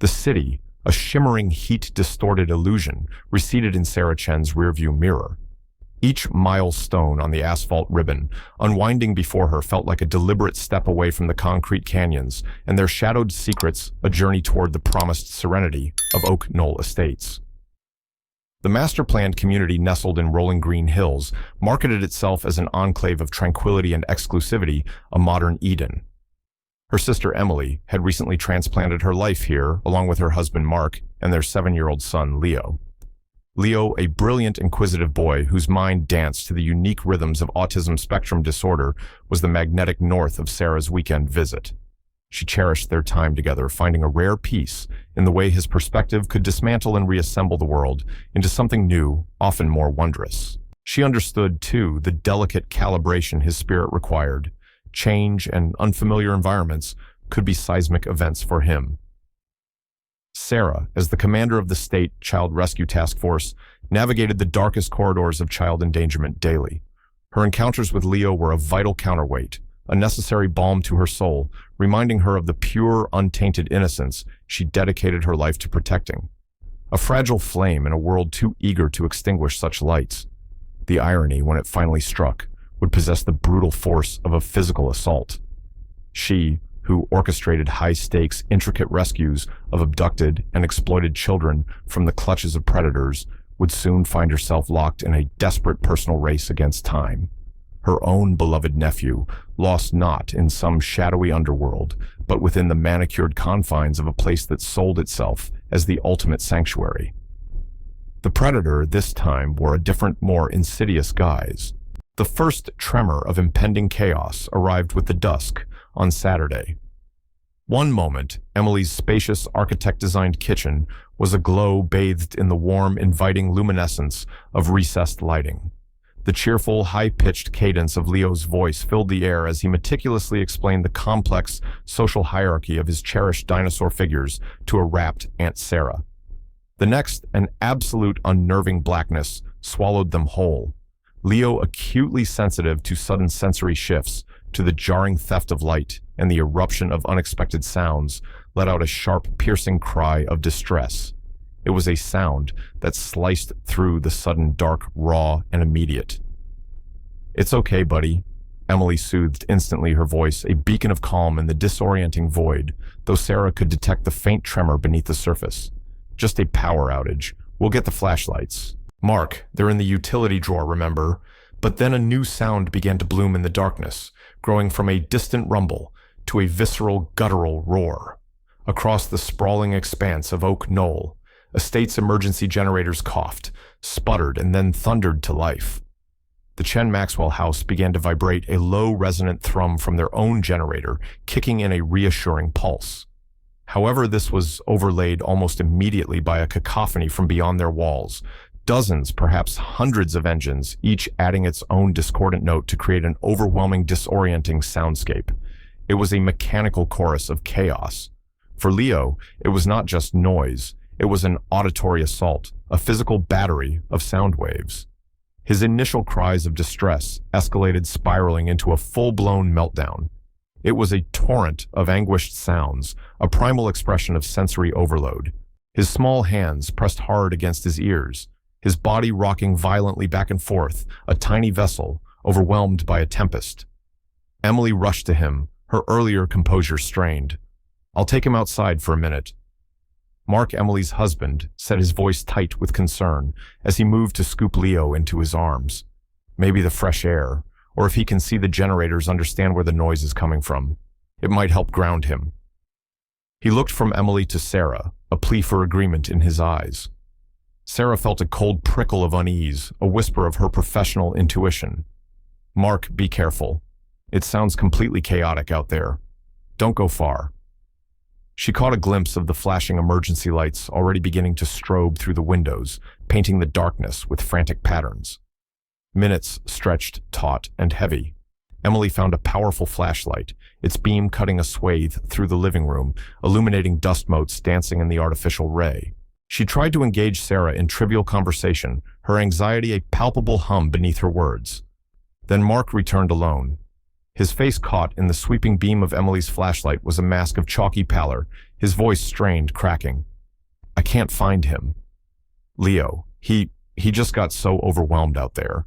The city, a shimmering heat-distorted illusion, receded in Sarah Chen's rearview mirror. Each milestone on the asphalt ribbon, unwinding before her, felt like a deliberate step away from the concrete canyons and their shadowed secrets, a journey toward the promised serenity of Oak Null Estates. The master-planned community nestled in rolling green hills marketed itself as an enclave of tranquility and exclusivity, a modern Eden. Her sister Emily had recently transplanted her life here, along with her husband Mark and their 7-year-old son Leo. Leo, a brilliant, inquisitive boy whose mind danced to the unique rhythms of autism spectrum disorder, was the magnetic north of Sarah's weekend visit. She cherished their time together, finding a rare peace in the way his perspective could dismantle and reassemble the world into something new, often more wondrous. She understood, too, the delicate calibration his spirit required. Change and unfamiliar environments could be seismic events for him. Sarah, as the commander of the State Child Rescue Task Force, navigated the darkest corridors of child endangerment daily. Her encounters with Leo were a vital counterweight, a necessary balm to her soul, reminding her of the pure, untainted innocence she dedicated her life to protecting. A fragile flame in a world too eager to extinguish such lights. The irony, when it finally struck, would possess the brutal force of a physical assault. She, who orchestrated high-stakes, intricate rescues of abducted and exploited children from the clutches of predators, would soon find herself locked in a desperate personal race against time. Her own beloved nephew, lost not in some shadowy underworld, but within the manicured confines of a place that sold itself as the ultimate sanctuary. The predator this time wore a different, more insidious guise. The first tremor of impending chaos arrived with the dusk on Saturday. One moment, Emily's spacious, architect-designed kitchen was aglow, bathed in the warm, inviting luminescence of recessed lighting. The cheerful, high-pitched cadence of Leo's voice filled the air as he meticulously explained the complex social hierarchy of his cherished dinosaur figures to a rapt Aunt Sarah. The next, an absolute unnerving blackness swallowed them whole. Leo, acutely sensitive to sudden sensory shifts, to the jarring theft of light and the eruption of unexpected sounds, let out a sharp, piercing cry of distress. It was a sound that sliced through the sudden dark, raw, and immediate. "It's okay, buddy," Emily soothed instantly, her voice a beacon of calm in the disorienting void, though Sarah could detect the faint tremor beneath the surface. "Just a power outage. We'll get the flashlights." "Mark, they're in the utility drawer, remember?" But then a new sound began to bloom in the darkness, growing from a distant rumble to a visceral, guttural roar. Across the sprawling expanse of Oak Knoll, Estate's emergency generators coughed, sputtered, and then thundered to life. The Chen Maxwell house began to vibrate, a low, resonant thrum from their own generator, kicking in a reassuring pulse. However, this was overlaid almost immediately by a cacophony from beyond their walls. Dozens, perhaps hundreds of engines, each adding its own discordant note to create an overwhelming, disorienting soundscape. It was a mechanical chorus of chaos. For Leo, it was not just noise. It was an auditory assault, a physical battery of sound waves. His initial cries of distress escalated, spiraling into a full-blown meltdown. It was a torrent of anguished sounds, a primal expression of sensory overload. His small hands pressed hard against his ears, his body rocking violently back and forth, a tiny vessel overwhelmed by a tempest. Emily rushed to him, her earlier composure strained. "I'll take him outside for a minute." Mark, Emily's husband, set his voice tight with concern as he moved to scoop Leo into his arms. Maybe the fresh air, or if he can see the generators, understand where the noise is coming from. It might help ground him. He looked from Emily to Sarah, a plea for agreement in his eyes. Sarah felt a cold prickle of unease, a whisper of her professional intuition. "Mark, be careful. It sounds completely chaotic out there. Don't go far." She caught a glimpse of the flashing emergency lights already beginning to strobe through the windows, painting the darkness with frantic patterns. Minutes stretched taut and heavy. Emily found a powerful flashlight, its beam cutting a swathe through the living room, illuminating dust motes dancing in the artificial ray. She tried to engage Sarah in trivial conversation, her anxiety a palpable hum beneath her words. Then Mark returned alone. His face caught in the sweeping beam of Emily's flashlight was a mask of chalky pallor, his voice strained, cracking. I can't find him. Leo, he just got so overwhelmed out there.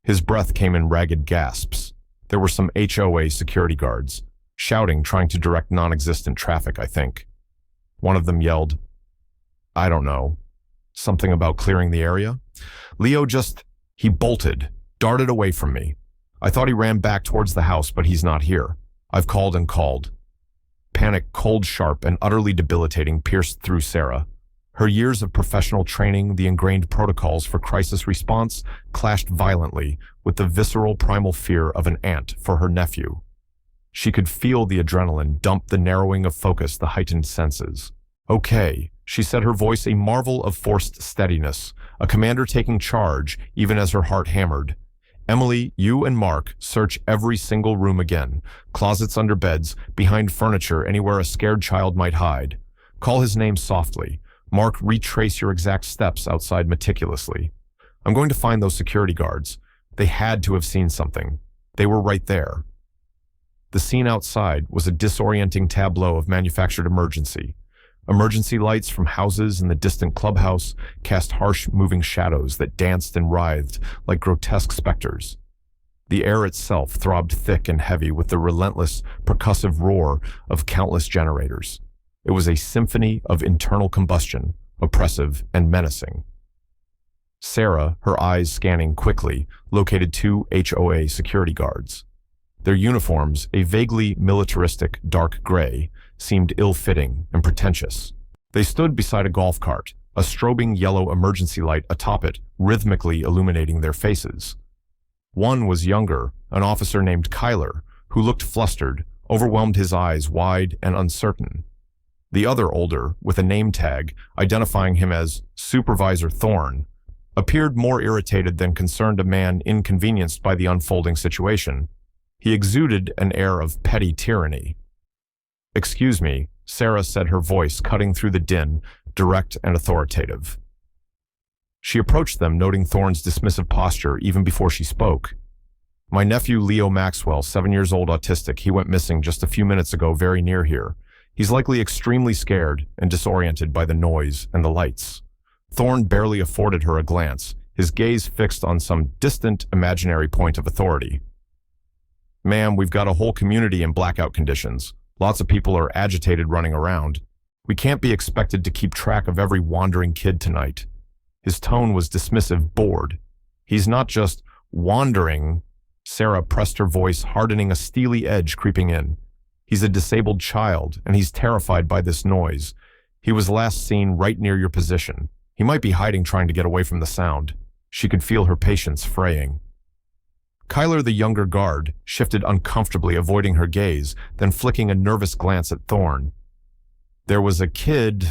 His breath came in ragged gasps. There were some HOA security guards, shouting, trying to direct non-existent traffic, I think. One of them yelled, I don't know, something about clearing the area? Leo he bolted, darted away from me. I thought he ran back towards the house, but he's not here. I've called and called. Panic, cold, sharp, and utterly debilitating, pierced through Sarah. Her years of professional training, the ingrained protocols for crisis response, clashed violently with the visceral primal fear of an aunt for her nephew. She could feel the adrenaline dump, the narrowing of focus, the heightened senses. Okay, she said, her voice a marvel of forced steadiness, a commander taking charge even as her heart hammered. Emily, you and Mark search every single room again, closets under beds, behind furniture, anywhere a scared child might hide. Call his name softly. Mark, retrace your exact steps outside meticulously. I'm going to find those security guards. They had to have seen something. They were right there. The scene outside was a disorienting tableau of manufactured emergency. Emergency lights from houses in the distant clubhouse cast harsh, moving shadows that danced and writhed like grotesque specters. The air itself throbbed thick and heavy with the relentless, percussive roar of countless generators. It was a symphony of internal combustion, oppressive and menacing. Sarah, her eyes scanning quickly, located two HOA security guards. Their uniforms, a vaguely militaristic dark gray, seemed ill-fitting and pretentious. They stood beside a golf cart, a strobing yellow emergency light atop it, rhythmically illuminating their faces. One was younger, an officer named Kyler, who looked flustered, overwhelmed, his eyes wide and uncertain. The other, older, with a name tag, identifying him as Supervisor Thorne, appeared more irritated than concerned, a man inconvenienced by the unfolding situation. He exuded an air of petty tyranny. Excuse me, Sarah said, her voice cutting through the din, direct and authoritative. She approached them, noting Thorne's dismissive posture even before she spoke. My nephew Leo Maxwell, 7 years old, autistic, he went missing just a few minutes ago, very near here. He's likely extremely scared and disoriented by the noise and the lights. Thorne barely afforded her a glance, his gaze fixed on some distant, imaginary point of authority. Ma'am, we've got a whole community in blackout conditions. Lots of people are agitated running around. We can't be expected to keep track of every wandering kid tonight. His tone was dismissive, bored. He's not just wandering. Sarah pressed her voice, hardening, a steely edge creeping in. He's a disabled child, and he's terrified by this noise. He was last seen right near your position. He might be hiding, trying to get away from the sound. She could feel her patience fraying. Kyler, the younger guard, shifted uncomfortably, avoiding her gaze, then flicking a nervous glance at Thorne. There was a kid,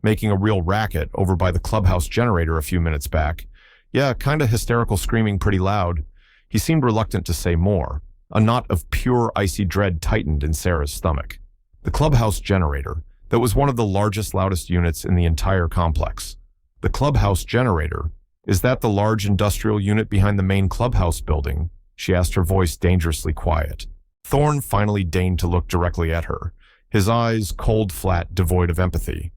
making a real racket over by the clubhouse generator a few minutes back. Yeah, kinda hysterical, screaming pretty loud. He seemed reluctant to say more. A knot of pure icy dread tightened in Sarah's stomach. The clubhouse generator, that was one of the largest, loudest units in the entire complex. The clubhouse generator, is that the large industrial unit behind the main clubhouse building? She asked, her voice dangerously quiet. Thorne finally deigned to look directly at her, his eyes cold, flat, devoid of empathy.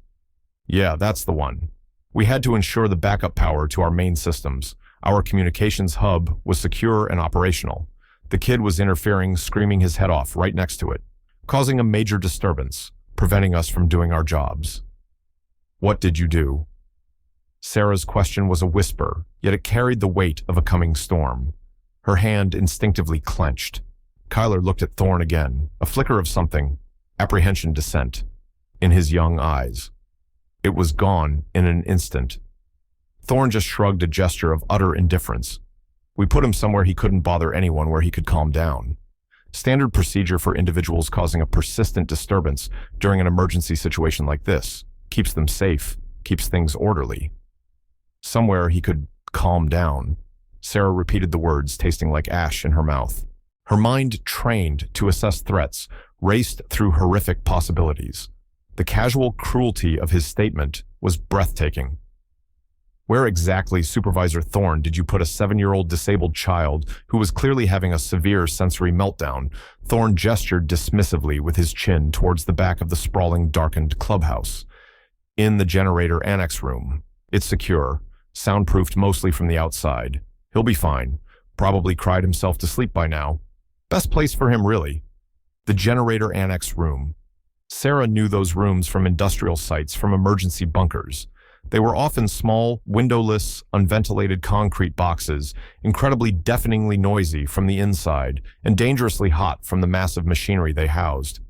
Yeah, that's the one. We had to ensure the backup power to our main systems. Our communications hub was secure and operational. The kid was interfering, screaming his head off right next to it, causing a major disturbance, preventing us from doing our jobs. What did you do? Sarah's question was a whisper, yet it carried the weight of a coming storm. Her hand instinctively clenched. Kyler looked at Thorne again, a flicker of something, apprehension descent, in his young eyes. It was gone in an instant. Thorne just shrugged, a gesture of utter indifference. We put him somewhere he couldn't bother anyone, where he could calm down. Standard procedure for individuals causing a persistent disturbance during an emergency situation like this. Keeps them safe, keeps things orderly. Somewhere he could calm down. Sarah repeated the words, tasting like ash in her mouth. Her mind, trained to assess threats, raced through horrific possibilities. The casual cruelty of his statement was breathtaking. Where exactly, Supervisor Thorne, did you put a 7-year-old disabled child who was clearly having a severe sensory meltdown? Thorne gestured dismissively with his chin towards the back of the sprawling, darkened clubhouse. In the generator annex room. It's secure, soundproofed mostly from the outside. He'll be fine. Probably cried himself to sleep by now. Best place for him, really. The generator annex room. Sarah knew those rooms from industrial sites, from emergency bunkers. They were often small, windowless, unventilated concrete boxes, incredibly deafeningly noisy from the inside and dangerously hot from the massive machinery they housed.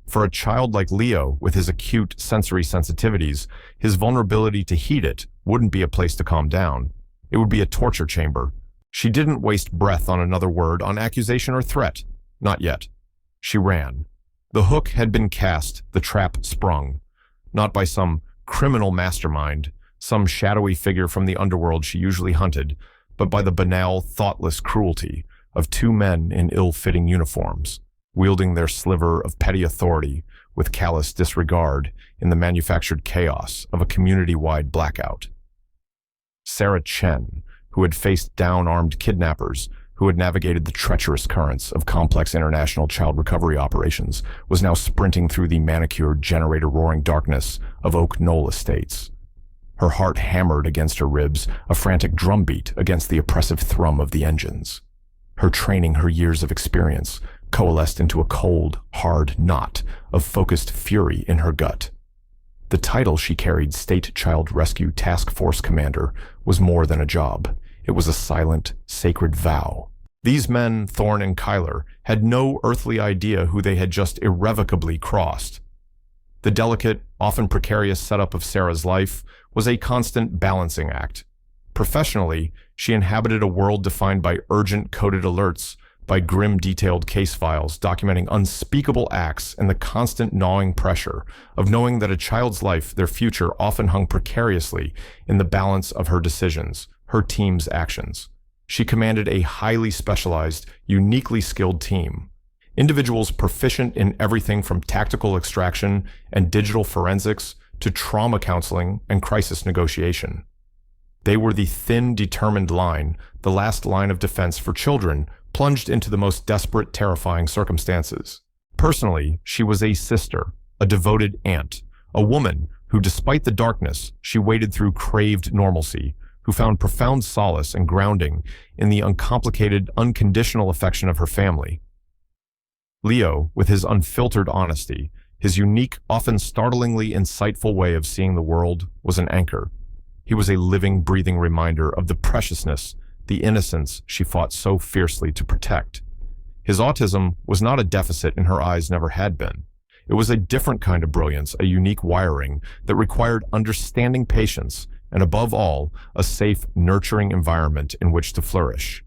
For a child like Leo, with his acute sensory sensitivities, his vulnerability to heat it wouldn't be a place to calm down. It would be a torture chamber. She didn't waste breath on another word, on accusation or threat. Not yet. She ran. The hook had been cast, the trap sprung. Not by some criminal mastermind, some shadowy figure from the underworld she usually hunted, but by the banal, thoughtless cruelty of 2 men in ill-fitting uniforms, wielding their sliver of petty authority with callous disregard in the manufactured chaos of a community-wide blackout. Sarah Chen, who had faced down-armed kidnappers, who had navigated the treacherous currents of complex international child recovery operations, was now sprinting through the manicured, generator-roaring darkness of Oak Null estates. Her heart hammered against her ribs, a frantic drumbeat against the oppressive thrum of the engines. Her training, her years of experience, coalesced into a cold, hard knot of focused fury in her gut. The title she carried, State Child Rescue Task Force Commander, was more than a job. It was a silent, sacred vow. These men, Thorne and Kyler, had no earthly idea who they had just irrevocably crossed. The delicate, often precarious setup of Sarah's life was a constant balancing act. Professionally, she inhabited a world defined by urgent coded alerts, by grim detailed case files documenting unspeakable acts and the constant gnawing pressure of knowing that a child's life, their future, often hung precariously in the balance of her decisions, her team's actions. She commanded a highly specialized, uniquely skilled team. Individuals proficient in everything from tactical extraction and digital forensics to trauma counseling and crisis negotiation. They were the thin, determined line, the last line of defense for children plunged into the most desperate, terrifying circumstances. Personally, she was a sister, a devoted aunt, a woman who, despite the darkness, she waded through craved normalcy, who found profound solace and grounding in the uncomplicated, unconditional affection of her family. Leo, with his unfiltered honesty, his unique, often startlingly insightful way of seeing the world, was an anchor. He was a living, breathing reminder of the preciousness, the innocence she fought so fiercely to protect. His autism was not a deficit in her eyes, never had been. It was a different kind of brilliance, a unique wiring that required understanding patience and, above all, a safe, nurturing environment in which to flourish.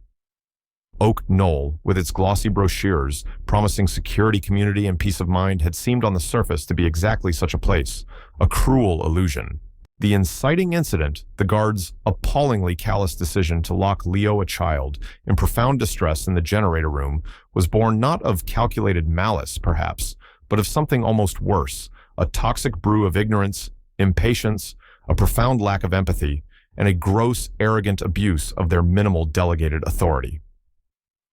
Oak Null, with its glossy brochures promising security, community, and peace of mind, had seemed on the surface to be exactly such a place, a cruel illusion. The inciting incident, the guards' appallingly callous decision to lock Leo, a child, in profound distress in the generator room, was born not of calculated malice, perhaps, but of something almost worse, a toxic brew of ignorance, impatience, a profound lack of empathy, and a gross, arrogant abuse of their minimal delegated authority.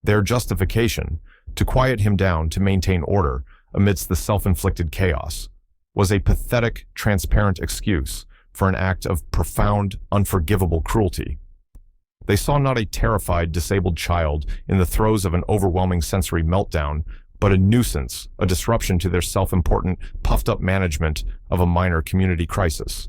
Their justification, to quiet him down, to maintain order amidst the self-inflicted chaos, was a pathetic, transparent excuse for an act of profound, unforgivable cruelty. They saw not a terrified, disabled child in the throes of an overwhelming sensory meltdown, but a nuisance, a disruption to their self-important, puffed-up management of a minor community crisis.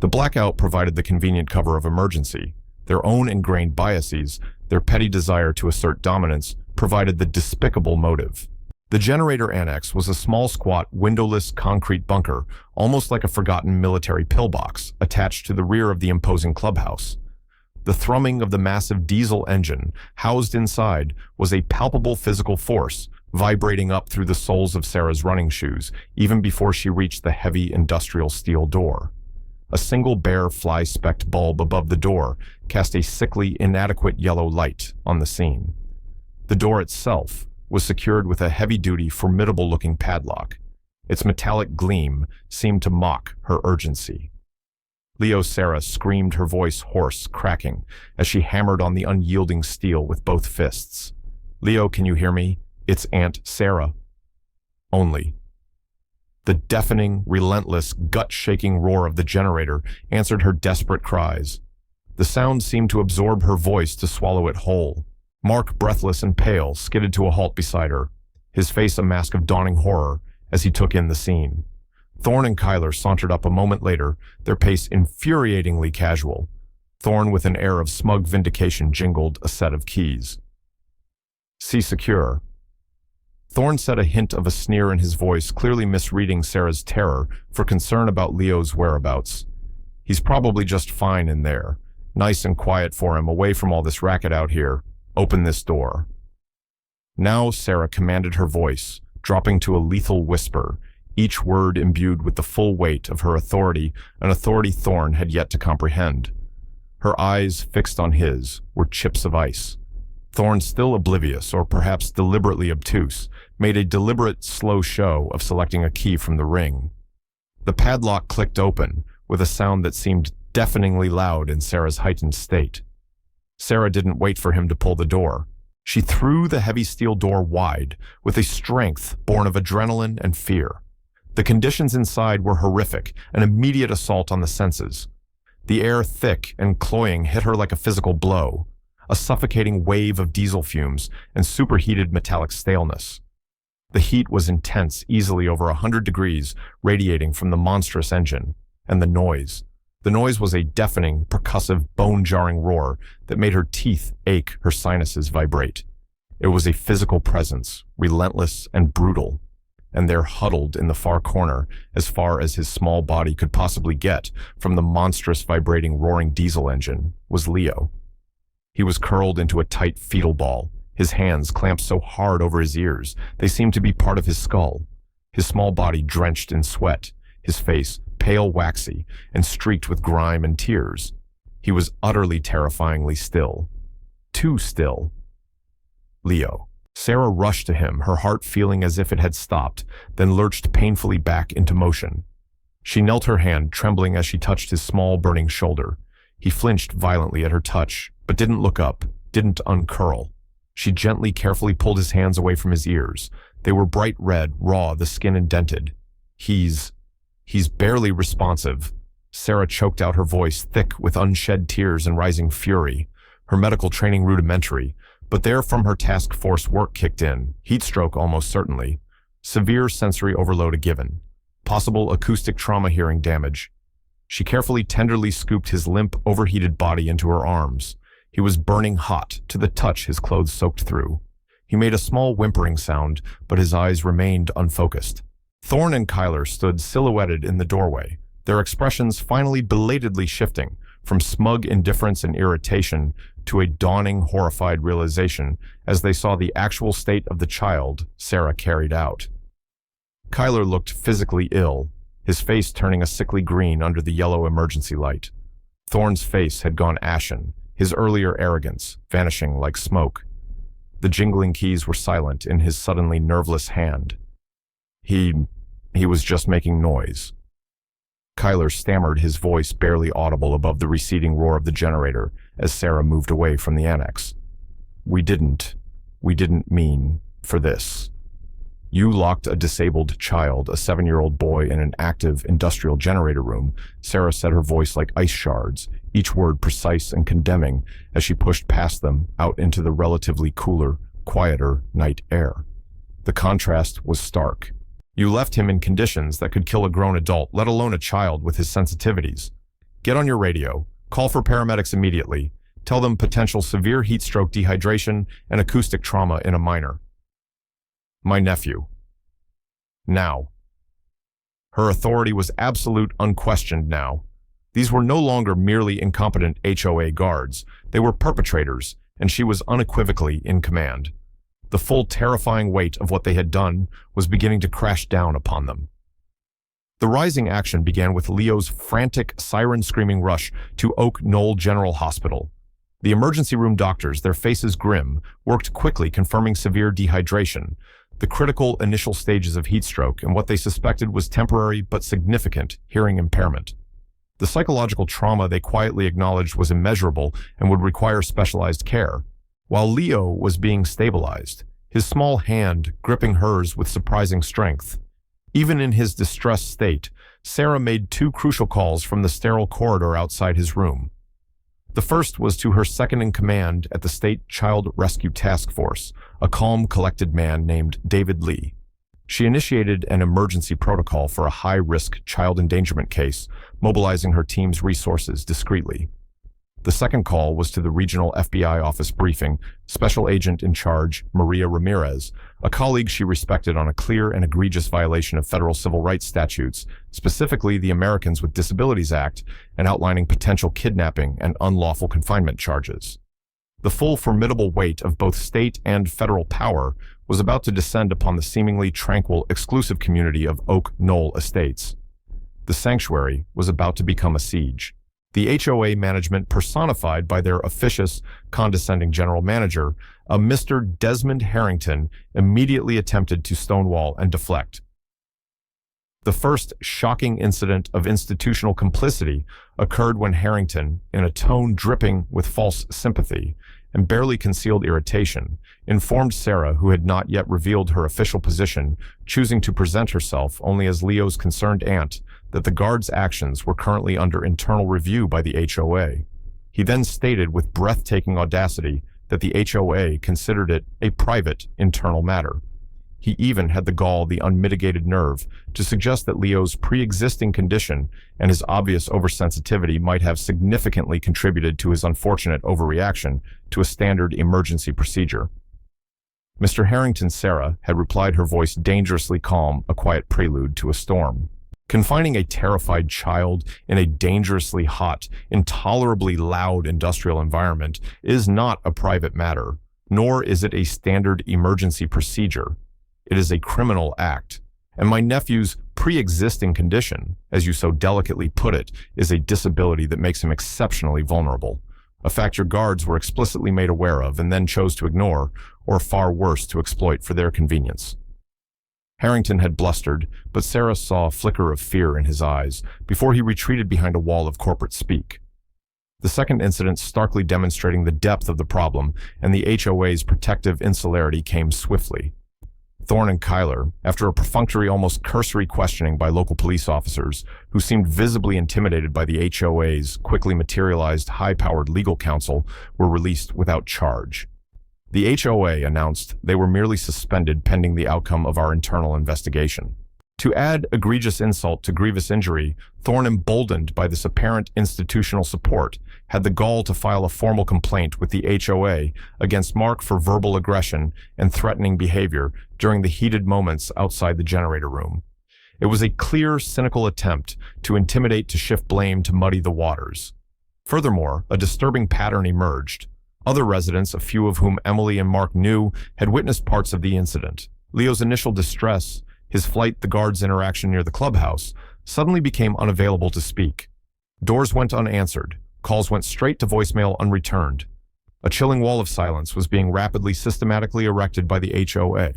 The blackout provided the convenient cover of emergency. Their own ingrained biases, their petty desire to assert dominance, provided the despicable motive. The generator annex was a small, squat, windowless concrete bunker, almost like a forgotten military pillbox, attached to the rear of the imposing clubhouse. The thrumming of the massive diesel engine housed inside was a palpable physical force, vibrating up through the soles of Sarah's running shoes, even before she reached the heavy industrial steel door. A single bare fly-specked bulb above the door cast a sickly, inadequate yellow light on the scene. The door itself was secured with a heavy-duty, formidable-looking padlock. Its metallic gleam seemed to mock her urgency. Leo. Sarah screamed, her voice hoarse, cracking, as she hammered on the unyielding steel with both fists. Leo, can you hear me? It's Aunt Sarah. Only. The deafening, relentless, gut-shaking roar of the generator answered her desperate cries. The sound seemed to absorb her voice, to swallow it whole. Mark, breathless and pale, skidded to a halt beside her, his face a mask of dawning horror as he took in the scene. Thorne and Kyler sauntered up a moment later, their pace infuriatingly casual. Thorne, with an air of smug vindication, jingled a set of keys. "See secure." Thorne said, a hint of a sneer in his voice, clearly misreading Sarah's terror for concern about Leo's whereabouts. "He's probably just fine in there. Nice and quiet for him, away from all this racket out here. Open this door." Now Sarah commanded her voice, dropping to a lethal whisper, each word imbued with the full weight of her authority, an authority Thorne had yet to comprehend. Her eyes, fixed on his, were chips of ice. Thorne, still oblivious, or perhaps deliberately obtuse, made a deliberate, slow show of selecting a key from the ring. The padlock clicked open, with a sound that seemed deafeningly loud in Sarah's heightened state. Sarah didn't wait for him to pull the door. She threw the heavy steel door wide, with a strength born of adrenaline and fear. The conditions inside were horrific, an immediate assault on the senses. The air, thick and cloying, hit her like a physical blow, a suffocating wave of diesel fumes and superheated metallic staleness. The heat was intense, easily over 100 degrees, radiating from the monstrous engine. And the noise. The noise was a deafening, percussive, bone-jarring roar that made her teeth ache, her sinuses vibrate. It was a physical presence, relentless and brutal. And there, huddled in the far corner, as far as his small body could possibly get from the monstrous, vibrating, roaring diesel engine, was Leo. He was curled into a tight fetal ball, his hands clamped so hard over his ears they seemed to be part of his skull, his small body drenched in sweat, his face pale, waxy, and streaked with grime and tears. He was utterly terrifyingly still. Too still. Leo. Sarah rushed to him, her heart feeling as if it had stopped, then lurched painfully back into motion. She knelt, her hand trembling as she touched his small, burning shoulder. He flinched violently at her touch, but didn't look up, didn't uncurl. She gently, carefully pulled his hands away from his ears. They were bright red, raw, the skin indented. He's barely responsive. Sarah choked out, her voice thick with unshed tears and rising fury. Her medical training rudimentary, but there from her task force work kicked in. Heat stroke almost certainly. Severe sensory overload a given. Possible acoustic trauma, hearing damage. She carefully, tenderly scooped his limp, overheated body into her arms. He was burning hot, to the touch his clothes soaked through. He made a small whimpering sound, but his eyes remained unfocused. Thorne and Kyler stood silhouetted in the doorway, their expressions finally belatedly shifting from smug indifference and irritation to a dawning, horrified realization as they saw the actual state of the child Sarah carried out. Kyler looked physically ill, his face turning a sickly green under the yellow emergency light. Thorne's face had gone ashen, his earlier arrogance vanishing like smoke. The jingling keys were silent in his suddenly nerveless hand. He was just making noise. Kyler stammered, his voice barely audible above the receding roar of the generator as Sarah moved away from the annex. We didn't mean for this. You locked a disabled child, a 7-year-old boy, in an active industrial generator room," Sarah said, her voice like ice shards, each word precise and condemning as she pushed past them out into the relatively cooler, quieter night air. The contrast was stark. You left him in conditions that could kill a grown adult, let alone a child with his sensitivities. Get on your radio. Call for paramedics immediately. Tell them potential severe heat stroke, dehydration, and acoustic trauma in a minor. My nephew. Now. Her authority was absolute, unquestioned now. These were no longer merely incompetent HOA guards. They were perpetrators, and she was unequivocally in command. The full terrifying weight of what they had done was beginning to crash down upon them. The rising action began with Leo's frantic, siren-screaming rush to Oak Null General Hospital. The emergency room doctors, their faces grim, worked quickly, confirming severe dehydration, the critical initial stages of heat stroke, and what they suspected was temporary but significant hearing impairment. The psychological trauma they quietly acknowledged was immeasurable and would require specialized care. While Leo was being stabilized, his small hand gripping hers with surprising strength. Even in his distressed state, Sarah made two crucial calls from the sterile corridor outside his room. The first was to her second-in-command at the State Child Rescue Task Force, a calm, collected man named David Lee. She initiated an emergency protocol for a high-risk child endangerment case, mobilizing her team's resources discreetly. The second call was to the regional FBI office briefing Special Agent in Charge, Maria Ramirez, a colleague she respected on a clear and egregious violation of federal civil rights statutes, specifically the Americans with Disabilities Act, and outlining potential kidnapping and unlawful confinement charges. The full formidable weight of both state and federal power was about to descend upon the seemingly tranquil, exclusive community of Oak Null Estates. The sanctuary was about to become a siege. The HOA management personified by their officious, condescending general manager, a Mr. Desmond Harrington, immediately attempted to stonewall and deflect. The first shocking incident of institutional complicity occurred when Harrington, in a tone dripping with false sympathy and barely concealed irritation, informed Sarah, who had not yet revealed her official position, choosing to present herself only as Leo's concerned aunt, that the guard's actions were currently under internal review by the HOA. He then stated with breathtaking audacity that the HOA considered it a private internal matter. He even had the gall, the unmitigated nerve, to suggest that Leo's pre-existing condition and his obvious oversensitivity might have significantly contributed to his unfortunate overreaction to a standard emergency procedure. Mr. Harrington Sarah had replied, her voice dangerously calm, a quiet prelude to a storm. Confining a terrified child in a dangerously hot, intolerably loud industrial environment is not a private matter, nor is it a standard emergency procedure. It is a criminal act, and my nephew's pre-existing condition, as you so delicately put it, is a disability that makes him exceptionally vulnerable, a fact your guards were explicitly made aware of and then chose to ignore, or far worse, to exploit for their convenience. Harrington had blustered, but Sarah saw a flicker of fear in his eyes before he retreated behind a wall of corporate speak. The second incident, starkly demonstrating the depth of the problem and the HOA's protective insularity, came swiftly. Thorne and Kyler, after a perfunctory, almost cursory questioning by local police officers, who seemed visibly intimidated by the HOA's quickly materialized high-powered legal counsel, were released without charge. The HOA announced they were merely suspended pending the outcome of our internal investigation. To add egregious insult to grievous injury, Thorne, emboldened by this apparent institutional support, had the gall to file a formal complaint with the HOA against Mark for verbal aggression and threatening behavior during the heated moments outside the generator room. It was a clear, cynical attempt to intimidate, to shift blame, to muddy the waters. Furthermore, a disturbing pattern emerged. Other residents, a few of whom Emily and Mark knew, had witnessed parts of the incident. Leo's initial distress, his flight, the guards' interaction near the clubhouse, suddenly became unavailable to speak. Doors went unanswered. Calls went straight to voicemail unreturned. A chilling wall of silence was being rapidly, systematically erected by the HOA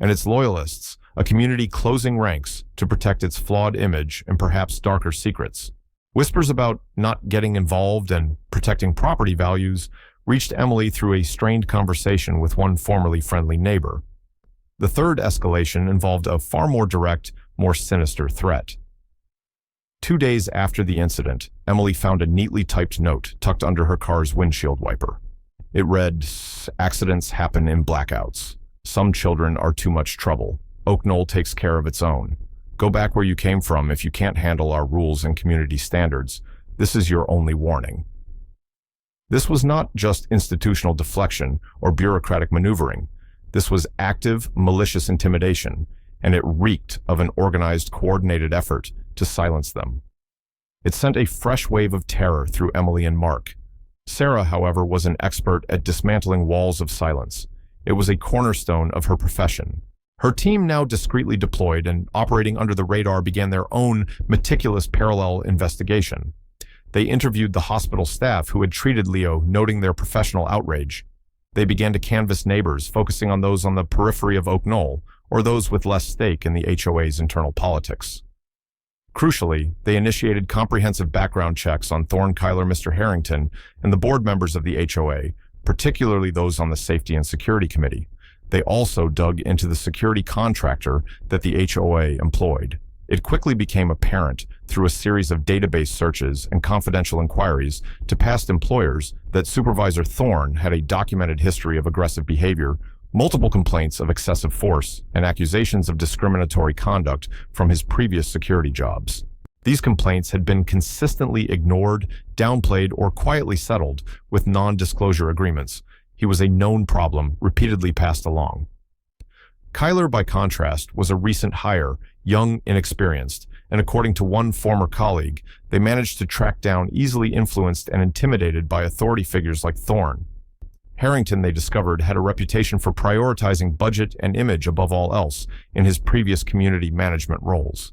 and its loyalists, a community closing ranks to protect its flawed image and perhaps darker secrets. Whispers about not getting involved and protecting property values reached Emily through a strained conversation with one formerly friendly neighbor. The third escalation involved a far more direct, more sinister threat. 2 days after the incident, Emily found a neatly typed note tucked under her car's windshield wiper. It read, "Accidents happen in blackouts. Some children are too much trouble. Oak Null takes care of its own. Go back where you came from if you can't handle our rules and community standards. This is your only warning." This was not just institutional deflection or bureaucratic maneuvering. This was active, malicious intimidation, and it reeked of an organized, coordinated effort to silence them. It sent a fresh wave of terror through Emily and Mark. Sarah, however, was an expert at dismantling walls of silence. It was a cornerstone of her profession. Her team, now discreetly deployed and operating under the radar, began their own meticulous parallel investigation. They interviewed the hospital staff who had treated Leo, noting their professional outrage. They began to canvass neighbors, focusing on those on the periphery of Oak Null, or those with less stake in the HOA's internal politics. Crucially, they initiated comprehensive background checks on Thorne, Kyler, Mr. Harrington, and the board members of the HOA, particularly those on the Safety and Security Committee. They also dug into the security contractor that the HOA employed. It quickly became apparent through a series of database searches and confidential inquiries to past employers that Supervisor Thorne had a documented history of aggressive behavior, multiple complaints of excessive force, and accusations of discriminatory conduct from his previous security jobs. These complaints had been consistently ignored, downplayed, or quietly settled with non-disclosure agreements. He was a known problem, repeatedly passed along. Kyler, by contrast, was a recent hire, young, inexperienced, and according to one former colleague, they managed to track down easily influenced and intimidated by authority figures like Thorne. Harrington, they discovered, had a reputation for prioritizing budget and image above all else in his previous community management roles.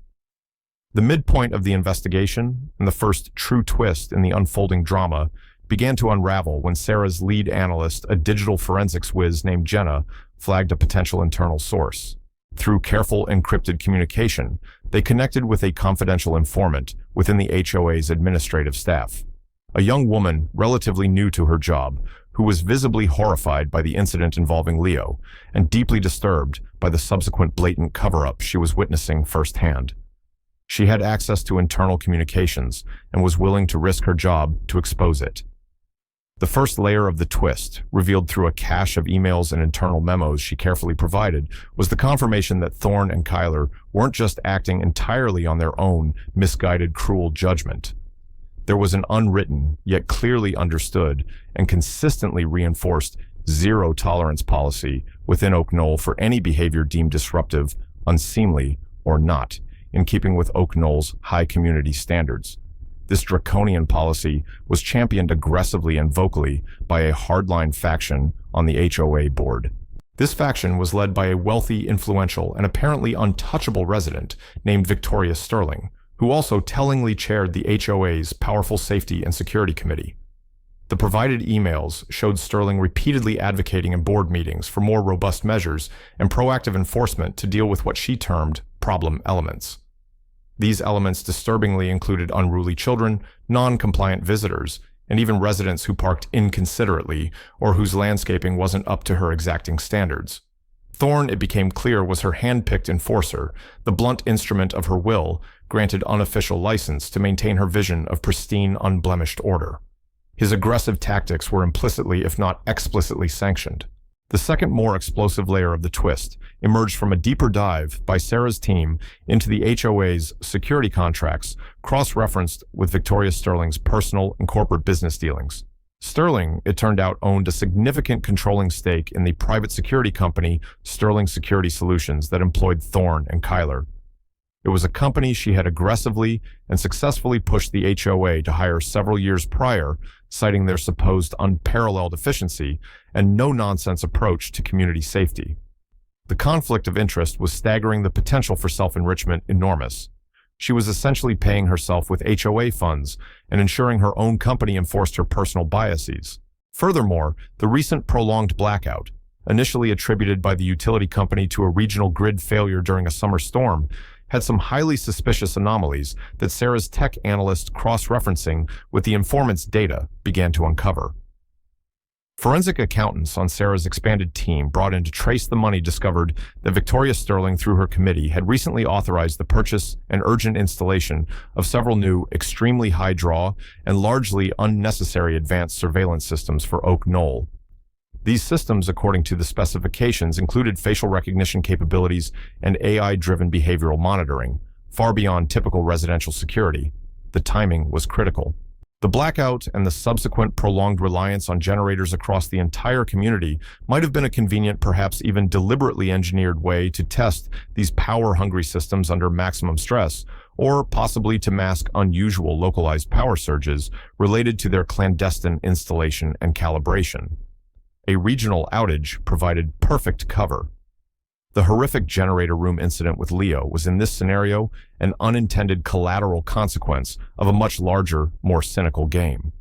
The midpoint of the investigation, and the first true twist in the unfolding drama, began to unravel when Sarah's lead analyst, a digital forensics whiz named Jenna, flagged a potential internal source. Through careful encrypted communication, they connected with a confidential informant within the HOA's administrative staff. A young woman relatively new to her job, who was visibly horrified by the incident involving Leo and deeply disturbed by the subsequent blatant cover-up she was witnessing firsthand. She had access to internal communications and was willing to risk her job to expose it. The first layer of the twist, revealed through a cache of emails and internal memos she carefully provided, was the confirmation that Thorne and Kyler weren't just acting entirely on their own misguided, cruel judgment. There was an unwritten, yet clearly understood and consistently reinforced zero-tolerance policy within Oak Null for any behavior deemed disruptive, unseemly, or not, in keeping with Oak Null's high community standards. This draconian policy was championed aggressively and vocally by a hardline faction on the HOA board. This faction was led by a wealthy, influential, and apparently untouchable resident named Victoria Sterling, who also tellingly chaired the HOA's powerful safety and security committee. The provided emails showed Sterling repeatedly advocating in board meetings for more robust measures and proactive enforcement to deal with what she termed problem elements. These elements disturbingly included unruly children, non-compliant visitors, and even residents who parked inconsiderately or whose landscaping wasn't up to her exacting standards. Thorne, it became clear, was her hand-picked enforcer, the blunt instrument of her will, granted unofficial license to maintain her vision of pristine, unblemished order. His aggressive tactics were implicitly, if not explicitly, sanctioned. The second, more explosive layer of the twist emerged from a deeper dive by Sarah's team into the HOA's security contracts, cross-referenced with Victoria Sterling's personal and corporate business dealings. Sterling, it turned out, owned a significant controlling stake in the private security company Sterling Security Solutions that employed Thorne and Kyler. It was a company she had aggressively and successfully pushed the HOA to hire several years prior, citing their supposed unparalleled efficiency and no-nonsense approach to community safety. The conflict of interest was staggering, the potential for self-enrichment enormous. She was essentially paying herself with HOA funds and ensuring her own company enforced her personal biases. Furthermore, the recent prolonged blackout, initially attributed by the utility company to a regional grid failure during a summer storm, had some highly suspicious anomalies that Sarah's tech analyst, cross-referencing with the informant's data, began to uncover. Forensic accountants on Sarah's expanded team brought in to trace the money discovered that Victoria Sterling, through her committee, had recently authorized the purchase and urgent installation of several new, extremely high-draw and largely unnecessary advanced surveillance systems for Oak Null. These systems, according to the specifications, included facial recognition capabilities and AI-driven behavioral monitoring, far beyond typical residential security. The timing was critical. The blackout and the subsequent prolonged reliance on generators across the entire community might have been a convenient, perhaps even deliberately engineered way to test these power-hungry systems under maximum stress, or possibly to mask unusual localized power surges related to their clandestine installation and calibration. A regional outage provided perfect cover. The horrific generator room incident with Leo was in this scenario an unintended collateral consequence of a much larger, more cynical game.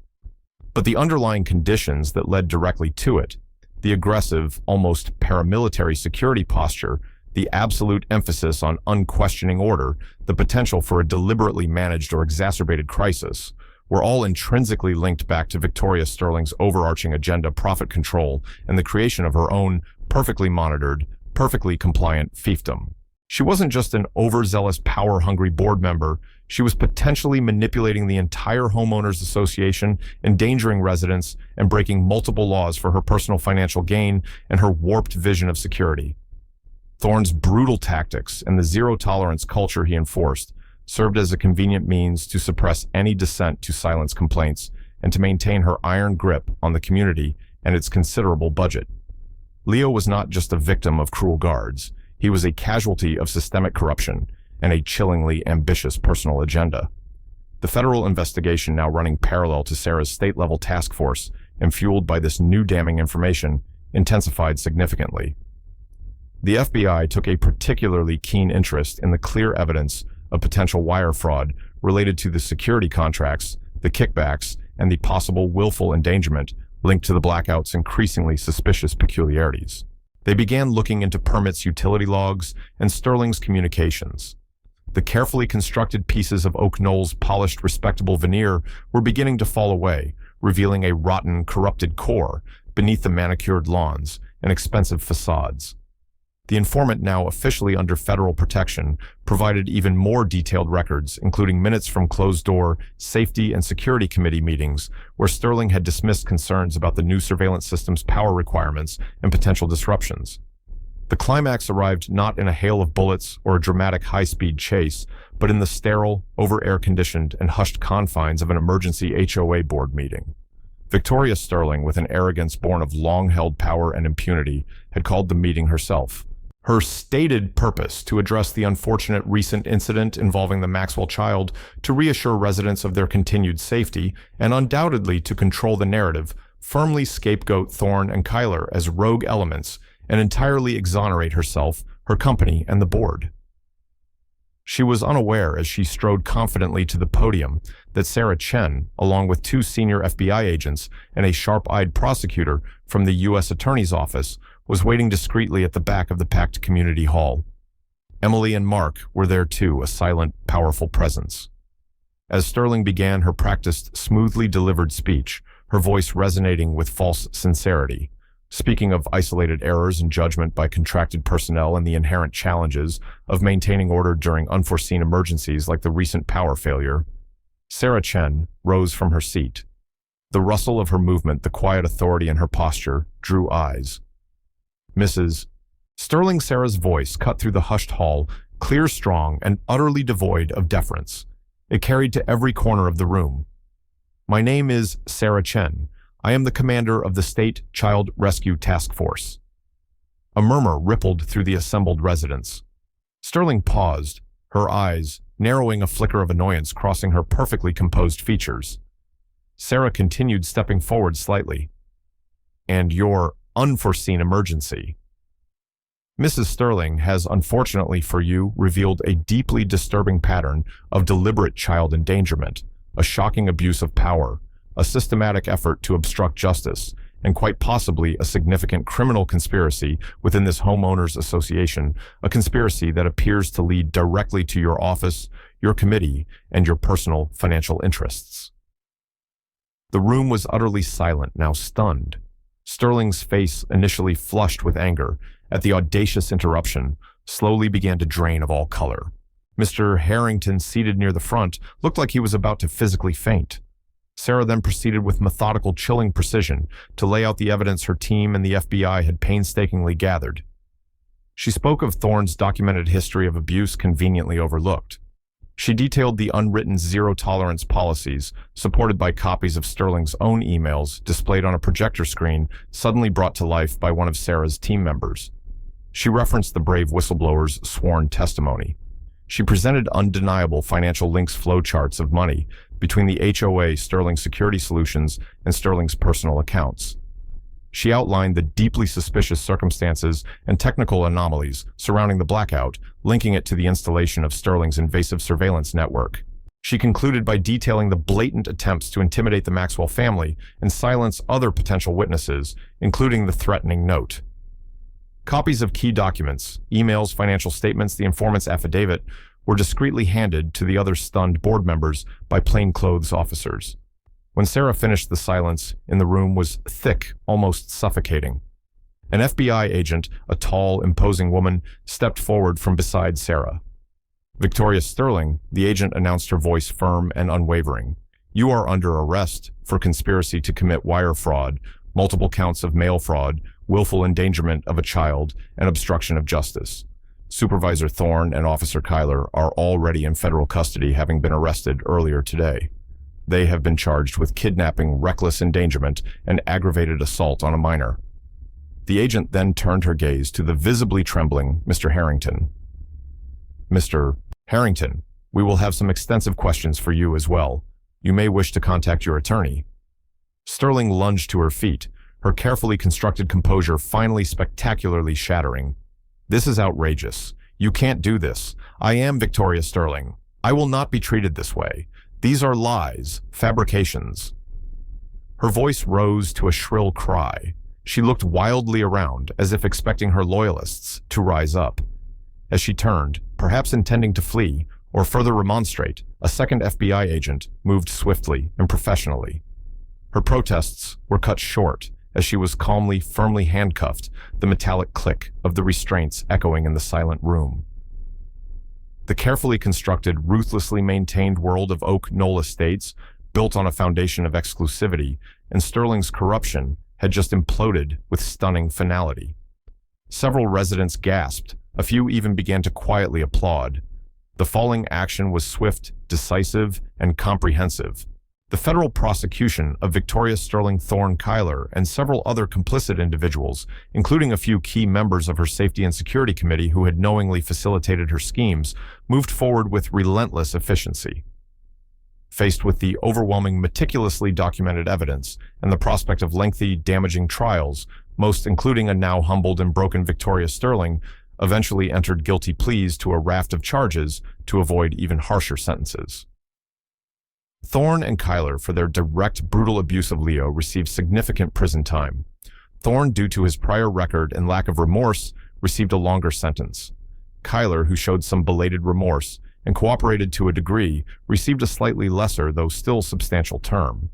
But the underlying conditions that led directly to it, the aggressive, almost paramilitary security posture, the absolute emphasis on unquestioning order, the potential for a deliberately managed or exacerbated crisis, were all intrinsically linked back to Victoria Sterling's overarching agenda, profit control, and the creation of her own perfectly monitored, perfectly compliant fiefdom. She wasn't just an overzealous, power-hungry board member. She was potentially manipulating the entire homeowners association, endangering residents, and breaking multiple laws for her personal financial gain and her warped vision of security. Thorne's brutal tactics and the zero-tolerance culture he enforced served as a convenient means to suppress any dissent, to silence complaints, and to maintain her iron grip on the community and its considerable budget. Leo was not just a victim of cruel guards. He was a casualty of systemic corruption and a chillingly ambitious personal agenda. The federal investigation, now running parallel to Sarah's state-level task force and fueled by this new damning information, intensified significantly. The FBI took a particularly keen interest in the clear evidence of potential wire fraud related to the security contracts, the kickbacks, and the possible willful endangerment linked to the Blackout's increasingly suspicious peculiarities. They began looking into permits, utility logs, and Sterling's communications. The carefully constructed pieces of Oak Null's polished, respectable veneer were beginning to fall away, revealing a rotten, corrupted core beneath the manicured lawns and expensive facades. The informant, now officially under federal protection, provided even more detailed records, including minutes from closed-door Safety and Security Committee meetings, where Sterling had dismissed concerns about the new surveillance system's power requirements and potential disruptions. The climax arrived not in a hail of bullets or a dramatic high-speed chase, but in the sterile, over-air-conditioned, and hushed confines of an emergency HOA board meeting. Victoria Sterling, with an arrogance born of long-held power and impunity, had called the meeting herself. Her stated purpose to address the unfortunate recent incident involving the Maxwell child, to reassure residents of their continued safety, and undoubtedly to control the narrative, firmly scapegoat Thorne and Kyler as rogue elements, and entirely exonerate herself, her company, and the board. She was unaware, as she strode confidently to the podium, that Sarah Chen, along with 2 senior FBI agents and a sharp-eyed prosecutor from the U.S. Attorney's Office, was waiting discreetly at the back of the packed community hall. Emily and Mark were there too, a silent, powerful presence. As Sterling began her practiced, smoothly delivered speech, her voice resonating with false sincerity, speaking of isolated errors in judgment by contracted personnel and the inherent challenges of maintaining order during unforeseen emergencies like the recent power failure, Sarah Chen rose from her seat. The rustle of her movement, the quiet authority in her posture, drew eyes. Mrs. Sterling. Sarah's voice cut through the hushed hall, clear, strong, and utterly devoid of deference. It carried to every corner of the room. My name is Sarah Chen. I am the commander of the State Child Rescue Task Force. A murmur rippled through the assembled residents. Sterling paused, her eyes, narrowing, a flicker of annoyance crossing her perfectly composed features. Sarah continued, stepping forward slightly. And your unforeseen emergency. Mrs. Sterling has, unfortunately for you, revealed a deeply disturbing pattern of deliberate child endangerment, a shocking abuse of power, a systematic effort to obstruct justice, and quite possibly a significant criminal conspiracy within this homeowners association, a conspiracy that appears to lead directly to your office, your committee, and your personal financial interests. The room was utterly silent, now stunned. Sterling's face, initially flushed with anger at the audacious interruption, slowly began to drain of all color. Mr. Harrington, seated near the front, looked like he was about to physically faint. Sarah then proceeded with methodical, chilling precision to lay out the evidence her team and the FBI had painstakingly gathered. She spoke of Thorne's documented history of abuse conveniently overlooked. She detailed the unwritten zero-tolerance policies, supported by copies of Sterling's own emails displayed on a projector screen suddenly brought to life by one of Sarah's team members. She referenced the brave whistleblower's sworn testimony. She presented undeniable financial links, flowcharts of money between the HOA, Sterling Security Solutions, and Sterling's personal accounts. She outlined the deeply suspicious circumstances and technical anomalies surrounding the blackout, linking it to the installation of Sterling's invasive surveillance network. She concluded by detailing the blatant attempts to intimidate the Maxwell family and silence other potential witnesses, including the threatening note. Copies of key documents, emails, financial statements, the informant's affidavit, were discreetly handed to the other stunned board members by plainclothes officers. When Sarah finished, the silence in the room was thick, almost suffocating. An FBI agent, a tall, imposing woman, stepped forward from beside Sarah. "Victoria Sterling," the agent announced, her voice firm and unwavering. "You are under arrest for conspiracy to commit wire fraud, multiple counts of mail fraud, willful endangerment of a child, and obstruction of justice. Supervisor Thorne and Officer Kyler are already in federal custody, having been arrested earlier today. They have been charged with kidnapping, reckless endangerment, and aggravated assault on a minor." The agent then turned her gaze to the visibly trembling Mr. Harrington. "Mr. Harrington, we will have some extensive questions for you as well. You may wish to contact your attorney." Sterling lunged to her feet, her carefully constructed composure finally spectacularly shattering. "This is outrageous. You can't do this. I am Victoria Sterling. I will not be treated this way. These are lies, fabrications." Her voice rose to a shrill cry. She looked wildly around, as if expecting her loyalists to rise up. As she turned, perhaps intending to flee or further remonstrate, a second FBI agent moved swiftly and professionally. Her protests were cut short as she was calmly, firmly handcuffed, the metallic click of the restraints echoing in the silent room. The carefully constructed, ruthlessly maintained world of Oak Null Estates, built on a foundation of exclusivity, and Sterling's corruption, had just imploded with stunning finality. Several residents gasped, a few even began to quietly applaud. The falling action was swift, decisive, and comprehensive. The federal prosecution of Victoria Sterling Thorne Kyler and several other complicit individuals, including a few key members of her Safety and Security Committee who had knowingly facilitated her schemes, moved forward with relentless efficiency. Faced with the overwhelming, meticulously documented evidence and the prospect of lengthy, damaging trials, most including a now humbled and broken Victoria Sterling, eventually entered guilty pleas to a raft of charges to avoid even harsher sentences. Thorne and Kyler, for their direct, brutal abuse of Leo, received significant prison time. Thorne, due to his prior record and lack of remorse, received a longer sentence. Kyler, who showed some belated remorse and cooperated to a degree, received a slightly lesser, though still substantial term.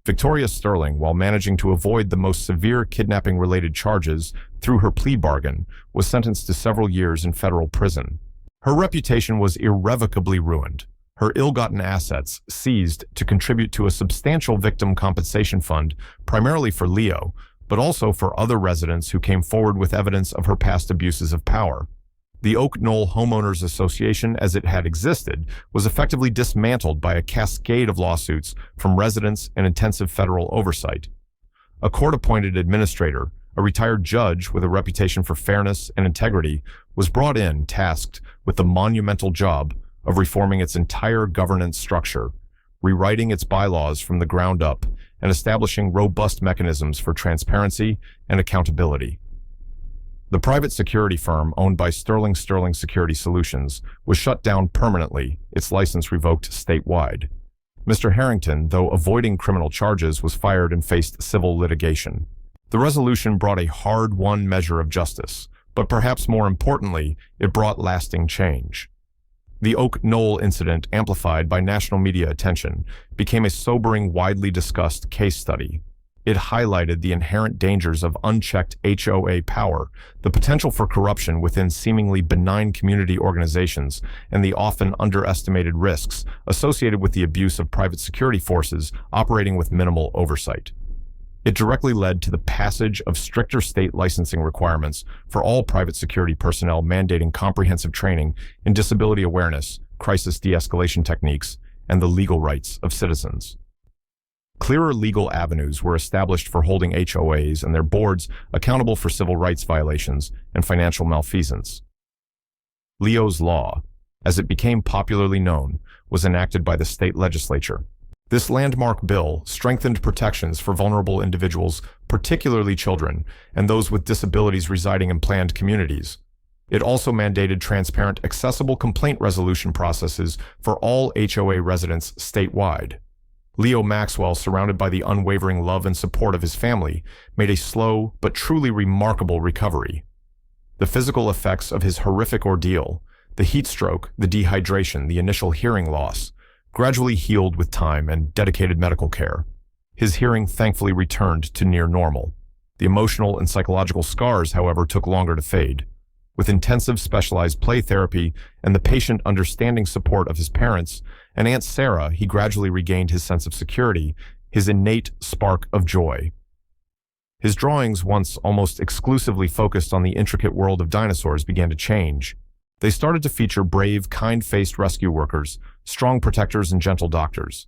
Victoria Sterling, while managing to avoid the most severe kidnapping-related charges through her plea bargain, was sentenced to several years in federal prison. Her reputation was irrevocably ruined. Her ill-gotten assets seized to contribute to a substantial victim compensation fund, primarily for Leo, but also for other residents who came forward with evidence of her past abuses of power. The Oak Null Homeowners Association, as it had existed, was effectively dismantled by a cascade of lawsuits from residents and intensive federal oversight. A court-appointed administrator, a retired judge with a reputation for fairness and integrity, was brought in tasked with the monumental job of reforming its entire governance structure, rewriting its bylaws from the ground up, and establishing robust mechanisms for transparency and accountability. The private security firm owned by Sterling Security Solutions was shut down permanently, its license revoked statewide. Mr. Harrington, though avoiding criminal charges, was fired and faced civil litigation. The resolution brought a hard-won measure of justice, but perhaps more importantly, it brought lasting change. The Oak Null incident, amplified by national media attention, became a sobering, widely discussed case study. It highlighted the inherent dangers of unchecked HOA power, the potential for corruption within seemingly benign community organizations, and the often underestimated risks associated with the abuse of private security forces operating with minimal oversight. It directly led to the passage of stricter state licensing requirements for all private security personnel, mandating comprehensive training in disability awareness, crisis de-escalation techniques, and the legal rights of citizens. Clearer legal avenues were established for holding HOAs and their boards accountable for civil rights violations and financial malfeasance. Leo's Law, as it became popularly known, was enacted by the state legislature. This landmark bill strengthened protections for vulnerable individuals, particularly children, and those with disabilities residing in planned communities. It also mandated transparent, accessible complaint resolution processes for all HOA residents statewide. Leo Maxwell, surrounded by the unwavering love and support of his family, made a slow but truly remarkable recovery. The physical effects of his horrific ordeal, the heat stroke, the dehydration, the initial hearing loss, gradually healed with time and dedicated medical care. His hearing thankfully returned to near normal. The emotional and psychological scars, however, took longer to fade. With intensive specialized play therapy and the patient understanding support of his parents and Aunt Sarah, he gradually regained his sense of security, his innate spark of joy. His drawings, once almost exclusively focused on the intricate world of dinosaurs, began to change. They started to feature brave, kind-faced rescue workers, strong protectors, and gentle doctors.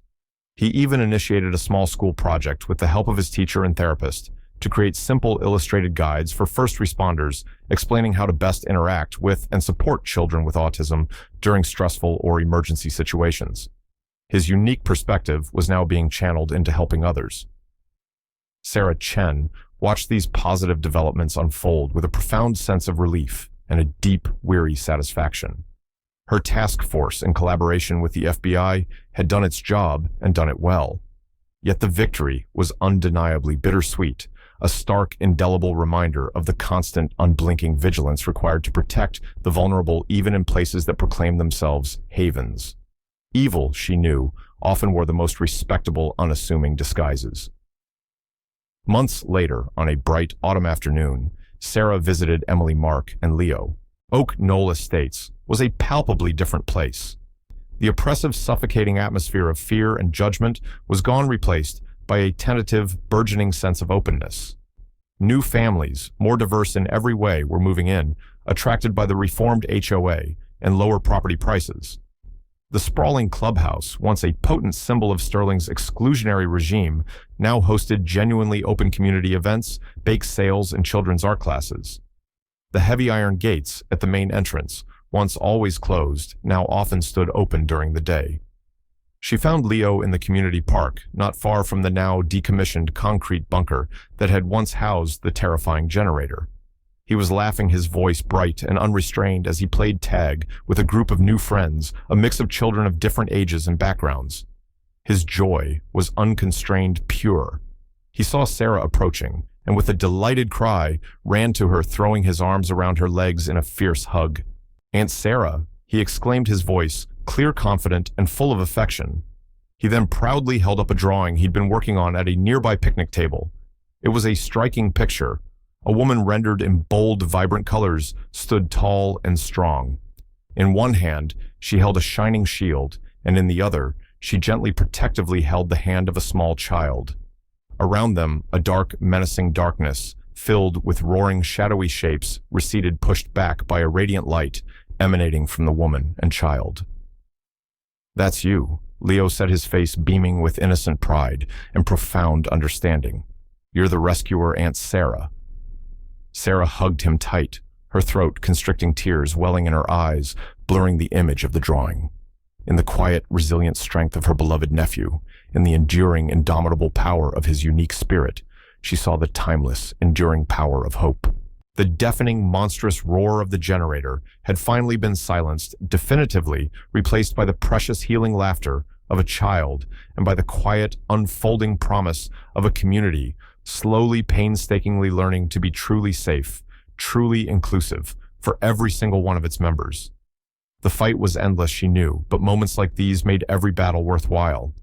He even initiated a small school project with the help of his teacher and therapist to create simple illustrated guides for first responders explaining how to best interact with and support children with autism during stressful or emergency situations. His unique perspective was now being channeled into helping others. Sarah Chen watched these positive developments unfold with a profound sense of relief and a deep, weary satisfaction. Her task force, in collaboration with the FBI, had done its job and done it well. Yet the victory was undeniably bittersweet, a stark, indelible reminder of the constant, unblinking vigilance required to protect the vulnerable even in places that proclaim themselves havens. Evil, she knew, often wore the most respectable, unassuming disguises. Months later, on a bright autumn afternoon, Sarah visited Emily, Mark, and Leo. Oak Null Estates was a palpably different place. The oppressive, suffocating atmosphere of fear and judgment was gone, replaced by a tentative, burgeoning sense of openness. New families, more diverse in every way, were moving in, attracted by the reformed HOA and lower property prices. The sprawling clubhouse, once a potent symbol of Sterling's exclusionary regime, now hosted genuinely open community events, bake sales, and children's art classes. The heavy iron gates at the main entrance, once always closed, now often stood open during the day. She found Leo in the community park, not far from the now decommissioned concrete bunker that had once housed the terrifying generator. He was laughing, his voice bright and unrestrained, as he played tag with a group of new friends, a mix of children of different ages and backgrounds. His joy was unconstrained, pure. He saw Sarah approaching, and with a delighted cry, ran to her, throwing his arms around her legs in a fierce hug. "Aunt Sarah," he exclaimed, his voice clear, confident, and full of affection. He then proudly held up a drawing he'd been working on at a nearby picnic table. It was a striking picture. A woman rendered in bold, vibrant colors stood tall and strong. In one hand, she held a shining shield, and in the other, she gently protectively held the hand of a small child. Around them, a dark, menacing darkness, filled with roaring, shadowy shapes, receded, pushed back by a radiant light emanating from the woman and child. "That's you," Leo said, his face beaming with innocent pride and profound understanding. "You're the rescuer, Aunt Sarah." Sarah hugged him tight, her throat constricting, tears welling in her eyes, blurring the image of the drawing. In the quiet, resilient strength of her beloved nephew, in the enduring, indomitable power of his unique spirit, she saw the timeless, enduring power of hope. The deafening, monstrous roar of the generator had finally been silenced, definitively replaced by the precious, healing laughter of a child and by the quiet, unfolding promise of a community slowly, painstakingly learning to be truly safe, truly inclusive for every single one of its members. The fight was endless, she knew, but moments like these made every battle worthwhile.